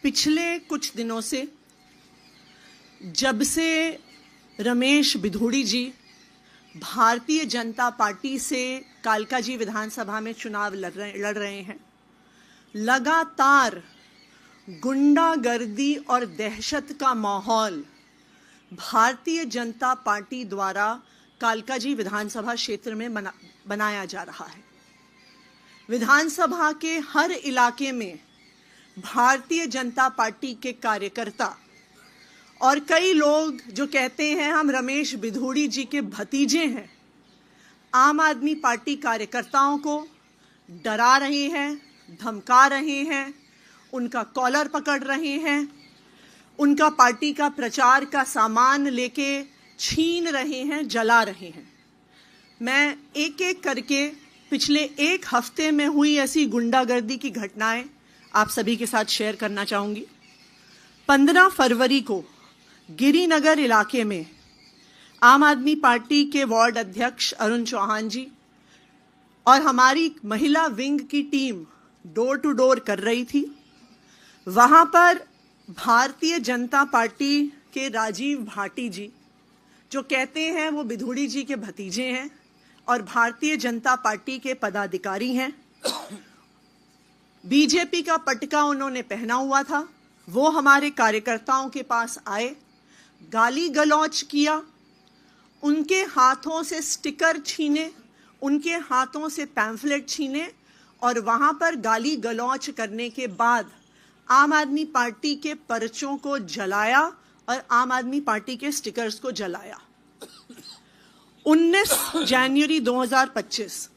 पिछले कुछ दिनों से जब से रमेश बिधूड़ी जी भारतीय जनता पार्टी से कालकाजी विधानसभा में चुनाव लड़ रहे हैं, लगातार गुंडागर्दी और दहशत का माहौल भारतीय जनता पार्टी द्वारा कालकाजी विधानसभा क्षेत्र में बनाया जा रहा है। विधानसभा के हर इलाके में भारतीय जनता पार्टी के कार्यकर्ता और कई लोग जो कहते हैं हम रमेश बिधूड़ी जी के भतीजे हैं, आम आदमी पार्टी कार्यकर्ताओं को डरा रहे हैं, धमका रहे हैं, उनका कॉलर पकड़ रहे हैं, उनका पार्टी का प्रचार का सामान लेके छीन रहे हैं, जला रहे हैं। मैं एक एक करके पिछले एक हफ्ते में हुई ऐसी गुंडागर्दी की घटनाएं आप सभी के साथ शेयर करना चाहूंगी। 15 फरवरी को गिरिनगर इलाके में आम आदमी पार्टी के वार्ड अध्यक्ष अरुण चौहान जी और हमारी महिला विंग की टीम डोर टू डोर कर रही थी। वहां पर भारतीय जनता पार्टी के राजीव भाटी जी, जो कहते हैं वो बिधूड़ी जी के भतीजे हैं और भारतीय जनता पार्टी के पदाधिकारी हैं, बीजेपी का पटका उन्होंने पहना हुआ था, वो हमारे कार्यकर्ताओं के पास आए, गाली गलौज किया, उनके हाथों से स्टिकर छीने, उनके हाथों से पैम्फलेट छीने और वहां पर गाली गलौज करने के बाद आम आदमी पार्टी के पर्चों को जलाया और आम आदमी पार्टी के स्टिकर्स को जलाया। 19 जनवरी 2025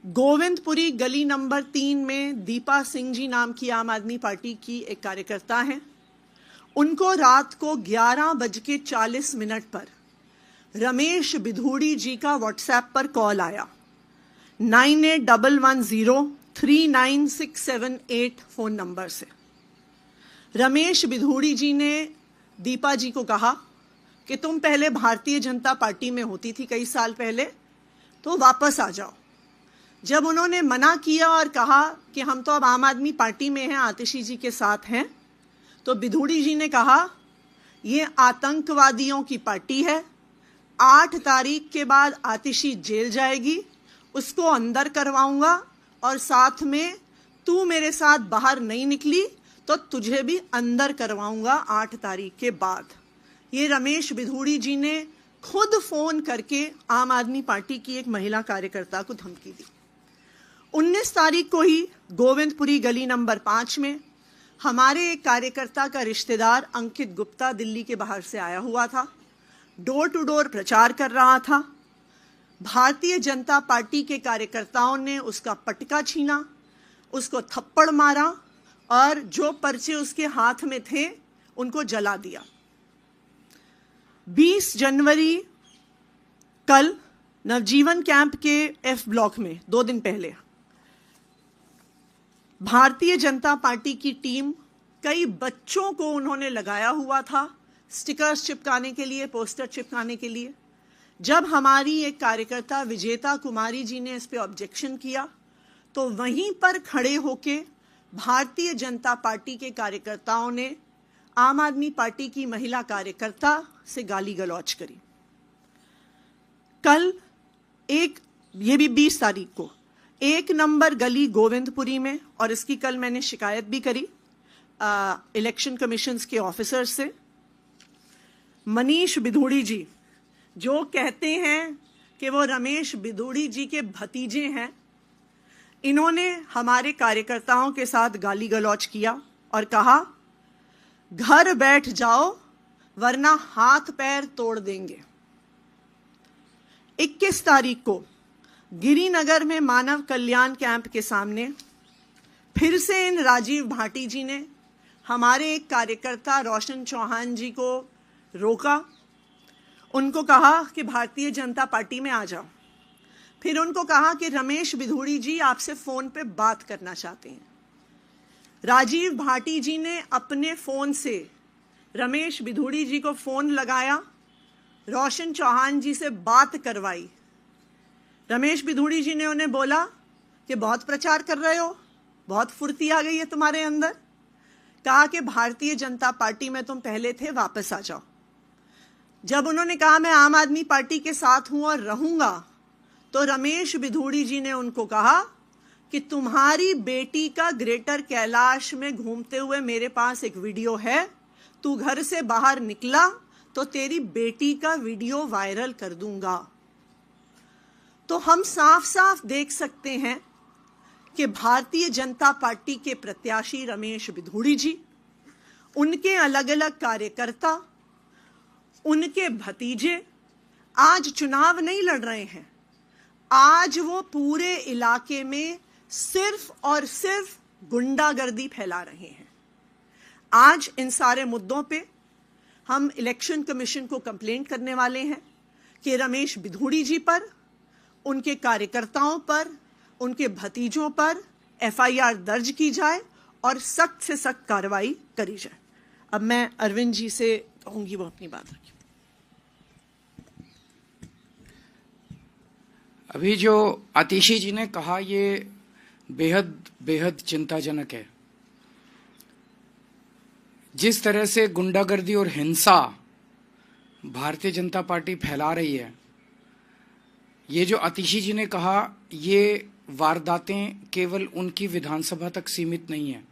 गोविंदपुरी गली नंबर 3 में दीपा सिंह जी नाम की आम आदमी पार्टी की एक कार्यकर्ता हैं। उनको रात को 11:40 पर रमेश बिधूड़ी जी का व्हाट्सएप पर कॉल आया 9811039678 फोन नंबर से। रमेश बिधूड़ी जी ने दीपा जी को कहा कि तुम पहले भारतीय जनता पार्टी में होती थी कई साल पहले, तो वापस आ जाओ। जब उन्होंने मना किया और कहा कि हम तो अब आम आदमी पार्टी में हैं, आतिशी जी के साथ हैं, तो बिधूड़ी जी ने कहा ये आतंकवादियों की पार्टी है, 8 तारीख के बाद आतिशी जेल जाएगी, उसको अंदर करवाऊंगा और साथ में तू मेरे साथ बाहर नहीं निकली तो तुझे भी अंदर करवाऊंगा 8 तारीख के बाद। ये रमेश बिधूड़ी जी ने खुद फोन करके आम आदमी पार्टी की एक महिला कार्यकर्ता को धमकी दी। 19 तारीख को ही गोविंदपुरी गली नंबर 5 में हमारे एक कार्यकर्ता का रिश्तेदार अंकित गुप्ता दिल्ली के बाहर से आया हुआ था, डोर टू डोर प्रचार कर रहा था। भारतीय जनता पार्टी के कार्यकर्ताओं ने उसका पटका छीना, उसको थप्पड़ मारा और जो पर्चे उसके हाथ में थे उनको जला दिया। 20 जनवरी कल नवजीवन कैंप के F ब्लॉक में 2 दिन पहले भारतीय जनता पार्टी की टीम, कई बच्चों को उन्होंने लगाया हुआ था स्टिकर्स चिपकाने के लिए, पोस्टर चिपकाने के लिए। जब हमारी एक कार्यकर्ता विजेता कुमारी जी ने इस पे ऑब्जेक्शन किया तो वहीं पर खड़े होके भारतीय जनता पार्टी के कार्यकर्ताओं ने आम आदमी पार्टी की महिला कार्यकर्ता से गाली गलौज करी। कल ये भी 20 तारीख को 1 नंबर गली गोविंदपुरी में, और इसकी कल मैंने शिकायत भी करी इलेक्शन कमीशन के ऑफिसर से, मनीष बिधूड़ी जी जो कहते हैं कि वो रमेश बिधूड़ी जी के भतीजे हैं, इन्होंने हमारे कार्यकर्ताओं के साथ गाली गलौज किया और कहा घर बैठ जाओ वरना हाथ पैर तोड़ देंगे। 21 तारीख को गिरिनगर में मानव कल्याण कैंप के सामने फिर से इन राजीव भाटी जी ने हमारे एक कार्यकर्ता रोशन चौहान जी को रोका, उनको कहा कि भारतीय जनता पार्टी में आ जाओ। फिर उनको कहा कि रमेश बिधूड़ी जी आपसे फोन पे बात करना चाहते हैं। राजीव भाटी जी ने अपने फोन से रमेश बिधूड़ी जी को फोन लगाया, रोशन चौहान जी से बात करवाई। रमेश बिधूड़ी जी ने उन्हें बोला कि बहुत प्रचार कर रहे हो, बहुत फुर्ती आ गई है तुम्हारे अंदर, कहा कि भारतीय जनता पार्टी में तुम पहले थे, वापस आ जाओ। जब उन्होंने कहा मैं आम आदमी पार्टी के साथ हूं और रहूंगा, तो रमेश बिधूड़ी जी ने उनको कहा कि तुम्हारी बेटी का ग्रेटर कैलाश में घूमते हुए मेरे पास एक वीडियो है, तू घर से बाहर निकला तो तेरी बेटी का वीडियो वायरल कर दूंगा। तो हम साफ साफ देख सकते हैं कि भारतीय जनता पार्टी के प्रत्याशी रमेश बिधूड़ी जी, उनके अलग अलग कार्यकर्ता, उनके भतीजे आज चुनाव नहीं लड़ रहे हैं। आज वो पूरे इलाके में सिर्फ और सिर्फ गुंडागर्दी फैला रहे हैं। आज इन सारे मुद्दों पे हम इलेक्शन कमीशन को कंप्लेंट करने वाले हैं कि रमेश बिधूड़ी जी पर, उनके कार्यकर्ताओं पर, उनके भतीजों पर एफआईआर दर्ज की जाए और सख्त से सख्त कार्रवाई करी जाए। अब मैं अरविंद जी से कहूंगी वो अपनी बात रखें। अभी जो आतिशी जी ने कहा ये बेहद बेहद चिंताजनक है। जिस तरह से गुंडागर्दी और हिंसा भारतीय जनता पार्टी फैला रही है, ये जो आतिशी जी ने कहा, ये वारदातें केवल उनकी विधानसभा तक सीमित नहीं है।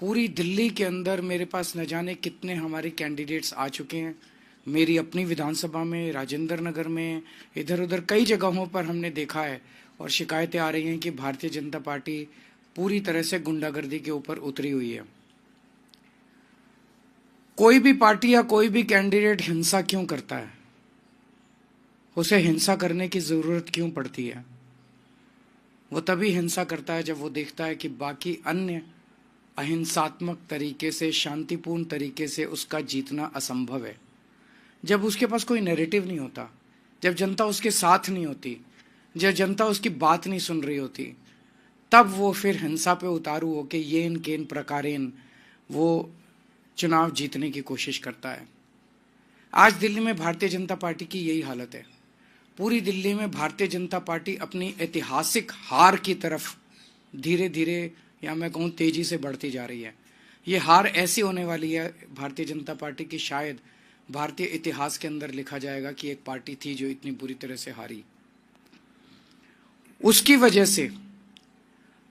पूरी दिल्ली के अंदर मेरे पास न जाने कितने हमारे कैंडिडेट्स आ चुके हैं। मेरी अपनी विधानसभा में, राजेंद्र नगर में, इधर उधर कई जगहों पर हमने देखा है और शिकायतें आ रही हैं कि भारतीय जनता पार्टी पूरी तरह से गुंडागर्दी के ऊपर उतरी हुई है। कोई भी पार्टी या कोई भी कैंडिडेट हिंसा क्यों करता है? उसे हिंसा करने की जरूरत क्यों पड़ती है? वो तभी हिंसा करता है जब वो देखता है कि बाकी अन्य अहिंसात्मक तरीके से, शांतिपूर्ण तरीके से उसका जीतना असंभव है। जब उसके पास कोई नैरेटिव नहीं होता, जब जनता उसके साथ नहीं होती, जब जनता उसकी बात नहीं सुन रही होती, तब वो फिर हिंसा पे उतारू होके येन केन प्रकारेन वो चुनाव जीतने की कोशिश करता है। आज दिल्ली में भारतीय जनता पार्टी की यही हालत है। पूरी दिल्ली में भारतीय जनता पार्टी अपनी ऐतिहासिक हार की तरफ धीरे धीरे, या मैं कहूँ तेजी से बढ़ती जा रही है। ये हार ऐसी होने वाली है भारतीय जनता पार्टी की, शायद भारतीय इतिहास के अंदर लिखा जाएगा कि एक पार्टी थी जो इतनी बुरी तरह से हारी। उसकी वजह से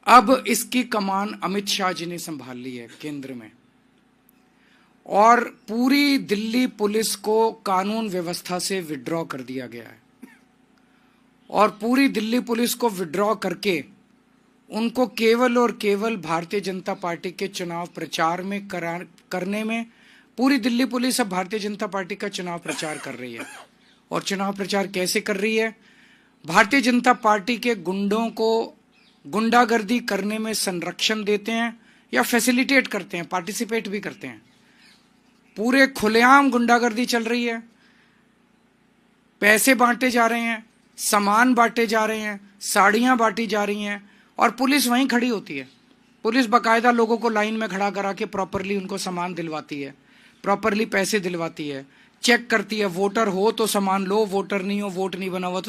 अब इसकी कमान अमित शाह जी ने संभाल ली है केंद्र में, और पूरी दिल्ली पुलिस को कानून व्यवस्था से विड्रॉ कर दिया गया है। और पूरी दिल्ली पुलिस को विड्रॉ करके उनको केवल और केवल भारतीय जनता पार्टी के चुनाव प्रचार में करने में, पूरी दिल्ली पुलिस अब भारतीय जनता पार्टी का चुनाव प्रचार कर रही है। और चुनाव प्रचार कैसे कर रही है? भारतीय जनता पार्टी के गुंडों को गुंडागर्दी करने में संरक्षण देते हैं या फैसिलिटेट करते हैं, पार्टिसिपेट भी करते हैं। पूरे खुलेआम गुंडागर्दी चल रही है। पैसे बांटे जा रहे हैं, सामान बांटे जा रहे हैं, साड़ियां बांटी जा रही हैं, और पुलिस वहीं खड़ी होती है। पुलिस बाकायदा लोगों को लाइन में खड़ा करा के प्रॉपरली उनको सामान दिलवाती है, प्रॉपरली पैसे दिलवाती है, चेक करती है। वोटर हो तो सामान लो, वोटर नहीं हो, वोट नहीं बना हुआ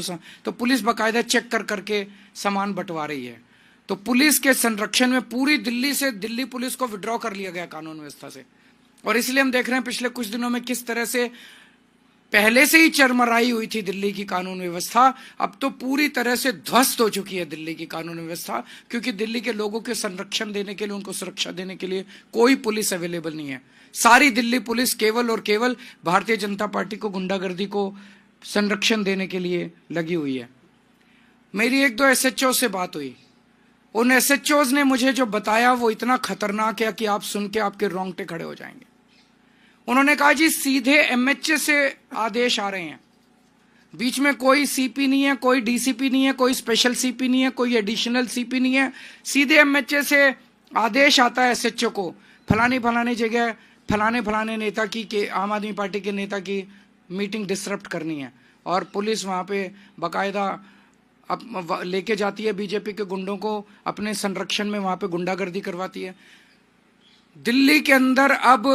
तो पुलिस बाकायदा चेक कर करके सामान बंटवा रही है। तो पुलिस के संरक्षण में पूरी दिल्ली से दिल्ली पुलिस को विड्रॉ कर लिया गया कानून व्यवस्था से। और इसलिए हम देख रहे हैं पिछले कुछ दिनों में किस तरह से पहले से ही चरमराई हुई थी दिल्ली की कानून व्यवस्था, अब तो पूरी तरह से ध्वस्त हो चुकी है दिल्ली की कानून व्यवस्था, क्योंकि दिल्ली के लोगों के संरक्षण देने के लिए, उनको सुरक्षा देने के लिए कोई पुलिस अवेलेबल नहीं है। सारी दिल्ली पुलिस केवल और केवल भारतीय जनता पार्टी को, गुंडागर्दी को संरक्षण देने के लिए लगी हुई है। मेरी एक दो एसएचओ से बात हुई। उन एसएचओज ने मुझे जो बताया वो इतना खतरनाक है कि आप सुन के आपके रोंगटे खड़े हो जाएंगे। उन्होंने कहा जी सीधे एमएचए से आदेश आ रहे हैं, बीच में कोई सीपी नहीं है, कोई डीसीपी नहीं है, कोई स्पेशल सीपी नहीं है, कोई एडिशनल सीपी नहीं है। सीधे एमएचए से आदेश आता है एसएचओ को, फलानी फलानी जगह फलाने फलाने नेता की के आम आदमी पार्टी के नेता की मीटिंग डिसरप्ट करनी है। और पुलिस वहां पे बाकायदा अब लेके जाती है बीजेपी के गुंडों को, अपने संरक्षण में वहां पे गुंडागर्दी करवाती है। दिल्ली के अंदर अब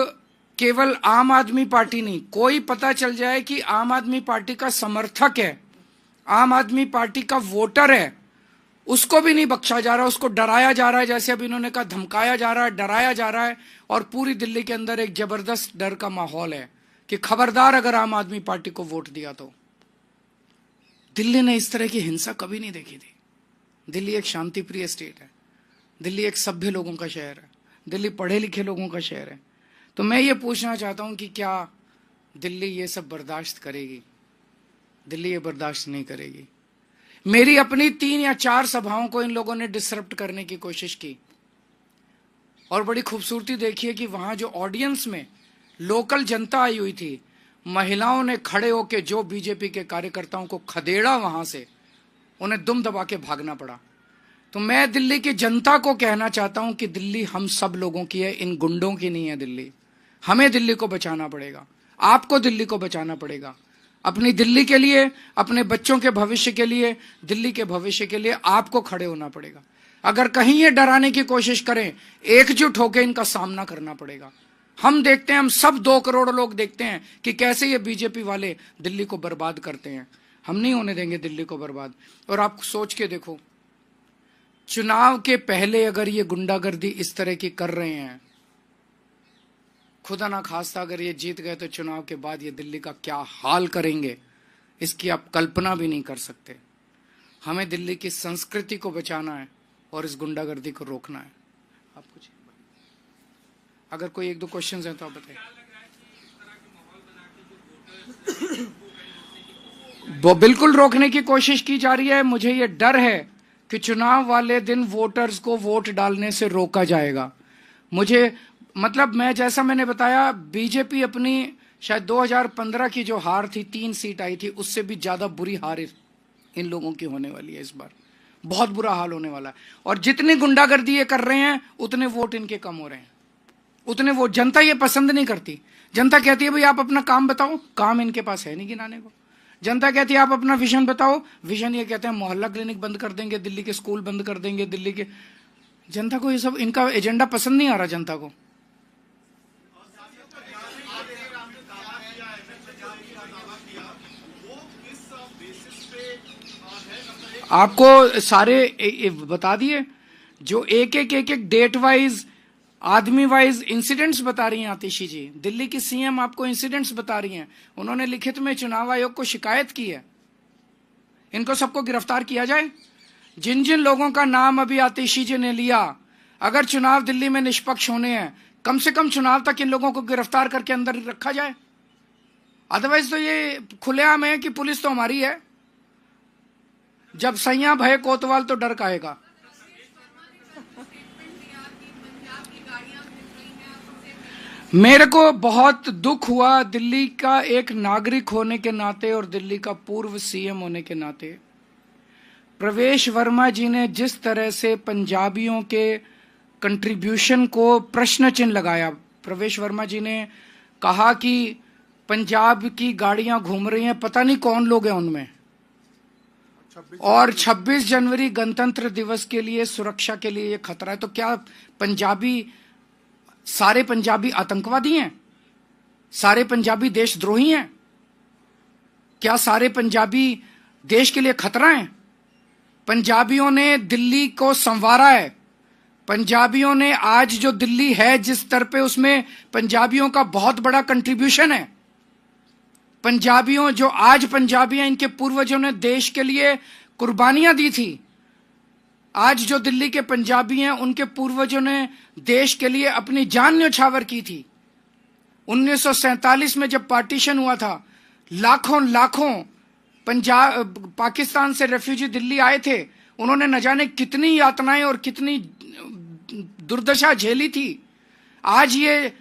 केवल आम आदमी पार्टी नहीं, कोई पता चल जाए कि आम आदमी पार्टी का समर्थक है, आम आदमी पार्टी का वोटर है, उसको भी नहीं बख्शा जा रहा, उसको डराया जा रहा है, जैसे अभी इन्होंने कहा धमकाया जा रहा है, डराया जा रहा है। और पूरी दिल्ली के अंदर एक जबरदस्त डर का माहौल है कि खबरदार अगर आम आदमी पार्टी को वोट दिया तो। दिल्ली ने इस तरह की हिंसा कभी नहीं देखी थी। दिल्ली एक शांतिप्रिय स्टेट है, दिल्ली एक सभ्य लोगों का शहर है, दिल्ली पढ़े लिखे लोगों का शहर है। तो मैं ये पूछना चाहता हूं कि क्या दिल्ली ये सब बर्दाश्त करेगी? दिल्ली ये बर्दाश्त नहीं करेगी। मेरी अपनी 3 या 4 सभाओं को इन लोगों ने डिसरप्ट करने की कोशिश की, और बड़ी खूबसूरती देखिए कि वहां जो ऑडियंस में लोकल जनता आई हुई थी, महिलाओं ने खड़े होकर जो बीजेपी के कार्यकर्ताओं को खदेड़ा, वहां से उन्हें दुम दबा के भागना पड़ा। तो मैं दिल्ली की जनता को कहना चाहता हूं कि दिल्ली हम सब लोगों की है, इन गुंडों की नहीं है दिल्ली। हमें दिल्ली को बचाना पड़ेगा, आपको दिल्ली को बचाना पड़ेगा। अपनी दिल्ली के लिए, अपने बच्चों के भविष्य के लिए, दिल्ली के भविष्य के लिए आपको खड़े होना पड़ेगा। अगर कहीं ये डराने की कोशिश करें, एकजुट होकर इनका सामना करना पड़ेगा। हम देखते हैं, हम सब 2 करोड़ लोग देखते हैं कि कैसे ये बीजेपी वाले दिल्ली को बर्बाद करते हैं। हम नहीं होने देंगे दिल्ली को बर्बाद। और आप सोच के देखो, चुनाव के पहले अगर ये गुंडागर्दी इस तरह की कर रहे हैं, खुदा ना खास्ता अगर ये जीत गए तो चुनाव के बाद ये दिल्ली का क्या हाल करेंगे, इसकी आप कल्पना भी नहीं कर सकते। हमें दिल्ली की संस्कृति को बचाना है और इस गुंडागर्दी को रोकना है। आप कुछ अगर कोई 1-2 क्वेश्चंस हैं तो आप बताइए। वो बिल्कुल रोकने की कोशिश की जा रही है। मुझे ये डर है कि चुनाव वाले दिन वोटर्स को वोट डालने से रोका जाएगा। मुझे मतलब मैंने बताया, बीजेपी अपनी शायद 2015 की जो हार थी, 3 सीट आई थी, उससे भी ज्यादा बुरी हार इन लोगों की होने वाली है। इस बार बहुत बुरा हाल होने वाला है। और जितनी गुंडागर्दी ये कर रहे हैं, उतने वोट इनके कम हो रहे हैं, उतने वोट। जनता ये पसंद नहीं करती। जनता कहती है भाई आप अपना काम बताओ, काम इनके पास है नहीं गिनाने को। जनता कहती है आप अपना विजन बताओ, विजन ये कहते हैं मोहल्ला क्लिनिक बंद कर देंगे, दिल्ली के स्कूल बंद कर देंगे, दिल्ली के। जनता को ये सब, इनका एजेंडा पसंद नहीं आ रहा जनता को। आपको सारे बता दिए, जो एक डेट वाइज, आदमी वाइज इंसिडेंट्स बता रही हैं आतिशी जी। दिल्ली की सीएम आपको इंसिडेंट्स बता रही हैं। उन्होंने लिखित में चुनाव आयोग को शिकायत की है। इनको सबको गिरफ्तार किया जाए। जिन जिन लोगों का नाम अभी आतिशी जी ने लिया, अगर चुनाव दिल्ली में निष्पक्ष होने हैं, कम से कम चुनाव तक इन लोगों को गिरफ्तार करके अंदर रखा जाए। अदरवाइज तो ये खुलेआम है कि पुलिस तो हमारी है। जब सैया भय कोतवाल तो डर काहेगा। मेरे को बहुत दुख हुआ दिल्ली का एक नागरिक होने के नाते और दिल्ली का पूर्व सीएम होने के नाते। प्रवेश वर्मा जी ने जिस तरह से पंजाबियों के कंट्रीब्यूशन को प्रश्न चिन्ह लगाया। प्रवेश वर्मा जी ने कहा कि पंजाब की गाड़ियां घूम रही हैं, पता नहीं कौन लोग हैं उनमें, और 26 जनवरी गणतंत्र दिवस के लिए सुरक्षा के लिए ये खतरा है। तो क्या सारे पंजाबी आतंकवादी हैं? सारे पंजाबी देशद्रोही हैं? क्या सारे पंजाबी देश के लिए खतरा हैं? पंजाबियों ने दिल्ली को संवारा है। पंजाबियों ने आज जो दिल्ली है जिस स्तर पे, उसमें पंजाबियों का बहुत बड़ा कंट्रीब्यूशन है। पंजाबियों जो आज पंजाबी हैं, इनके पूर्वजों ने देश के लिए कुर्बानियां दी थी। आज जो दिल्ली के पंजाबी हैं, उनके पूर्वजों ने देश के लिए अपनी जान न्यौछावर की थी। 1947 में जब पार्टीशन हुआ था, लाखों पाकिस्तान से रेफ्यूजी दिल्ली आए थे। उन्होंने न जाने कितनी यातनाएं और कितनी दुर्दशा झेली थी। आज ये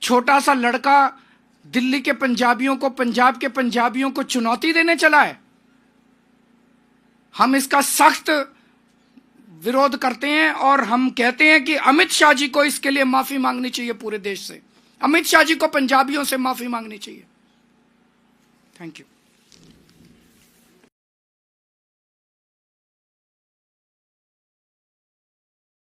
छोटा सा लड़का दिल्ली के पंजाबियों को, पंजाब के पंजाबियों को चुनौती देने चला है। हम इसका सख्त विरोध करते हैं और हम कहते हैं कि अमित शाह जी को इसके लिए माफी मांगनी चाहिए पूरे देश से। अमित शाह जी को पंजाबियों से माफी मांगनी चाहिए। Thank you.